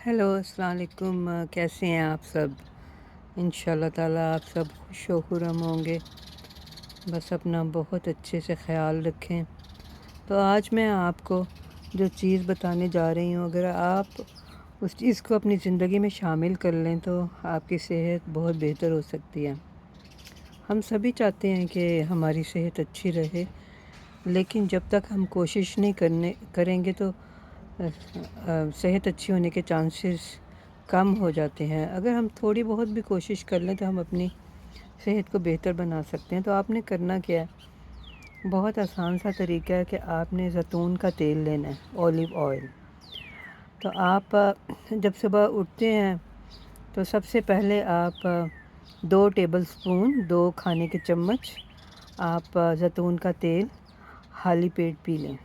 Hello अस्सलाम वालेकुम। कैसे हैं आप सब? इंशाल्लाह ताला आप सब खुश व खुर्रम होंगे। बस अपना बहुत अच्छे से ख्याल रखें। तो आज मैं आपको जो चीज़ बताने जा रही हूँ, अगर आप उस चीज़ को अपनी ज़िंदगी में शामिल कर लें तो आपकी सेहत बहुत बेहतर हो सकती है। हम सभी चाहते हैं कि हमारी सेहत अच्छी रहे, लेकिन जब तक हम कोशिश नहीं करेंगे तो सेहत अच्छी होने के चांसेस कम हो जाते हैं। अगर हम थोड़ी बहुत भी कोशिश कर लें तो हम अपनी सेहत को बेहतर बना सकते हैं। तो आपने करना क्या है, बहुत आसान सा तरीका है कि आपने ज़ैतून का तेल लेना है, ऑलिव ऑयल। तो आप जब सुबह उठते हैं तो सबसे पहले आप 2 टेबलस्पून 2 खाने के चम्मच आप ज़ैतून का तेल खाली पेट पी लें।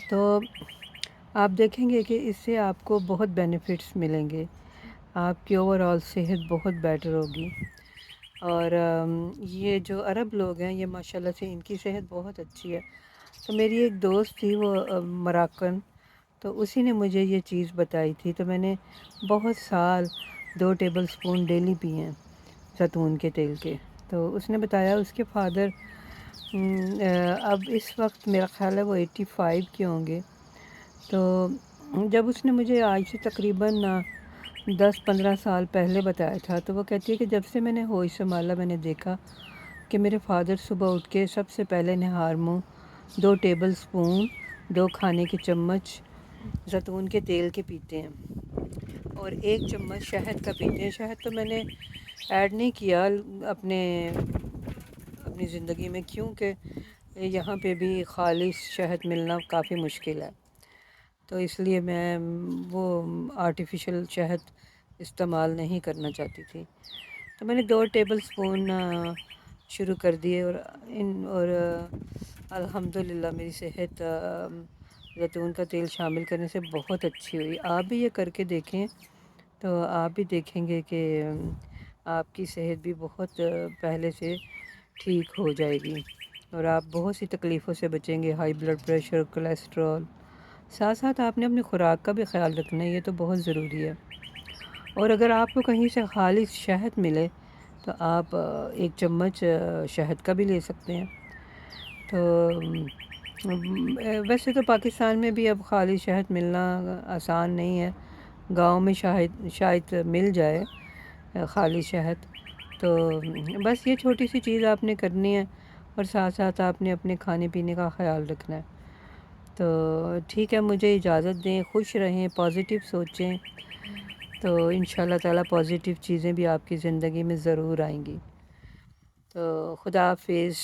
तो आप देखेंगे कि इससे आपको बहुत बेनिफिट्स मिलेंगे, आपकी ओवरऑल सेहत बहुत बेटर होगी। और ये जो अरब लोग हैं, ये माशाल्लाह से इनकी सेहत बहुत अच्छी है। तो मेरी एक दोस्त थी, वो मोरक्कन, तो उसी ने मुझे ये चीज़ बताई थी। तो मैंने बहुत साल 2 टेबलस्पून डेली पिए हैं ज़ैतून के तेल के। तो उसने बताया उसके फादर अब इस वक्त मेरा ख़्याल है वो 85 के होंगे। तो जब उसने मुझे आज से तकरीबन 10-15 साल पहले बताया था, तो वो कहती है कि जब से मैंने होश संभाला मैंने देखा कि मेरे फादर सुबह उठ के सबसे पहले नहार मुँह 2 टेबलस्पून 2 खाने के चम्मच ज़ैतून के तेल के पीते हैं और 1 चम्मच शहद का पीते हैं। शहद तो मैंने ऐड नहीं किया अपनी ज़िंदगी में, क्योंकि यहाँ पे भी खालिश शहद मिलना काफ़ी मुश्किल है। तो इसलिए मैं वो आर्टिफिशियल शहद इस्तेमाल नहीं करना चाहती थी। तो मैंने 2 टेबलस्पून शुरू कर दिए और अल्हम्दुलिल्लाह मेरी सेहत ज़ैतून का तेल शामिल करने से बहुत अच्छी हुई। आप भी ये करके देखें तो आप भी देखेंगे कि आपकी सेहत भी बहुत पहले से ठीक हो जाएगी और आप बहुत सी तकलीफ़ों से बचेंगे, हाई ब्लड प्रेशर, कोलेस्ट्रॉल। साथ साथ आपने अपनी खुराक का भी ख्याल रखना है, ये तो बहुत ज़रूरी है। और अगर आपको कहीं से खालिश शहद मिले तो आप 1 चम्मच शहद का भी ले सकते हैं। तो वैसे तो पाकिस्तान में भी अब खालिश शहद मिलना आसान नहीं है। गांव में शायद शायद मिल जाए खालिश शहद। तो बस ये छोटी सी चीज़ आपने करनी है और साथ साथ आपने अपने खाने पीने का ख्याल रखना है। तो ठीक है, मुझे इजाज़त दें, खुश रहें, पॉज़िटिव सोचें, तो इंशाल्लाह ताला पॉज़िटिव चीज़ें भी आपकी ज़िंदगी में ज़रूर आएंगी। तो खुदा हाफिज़।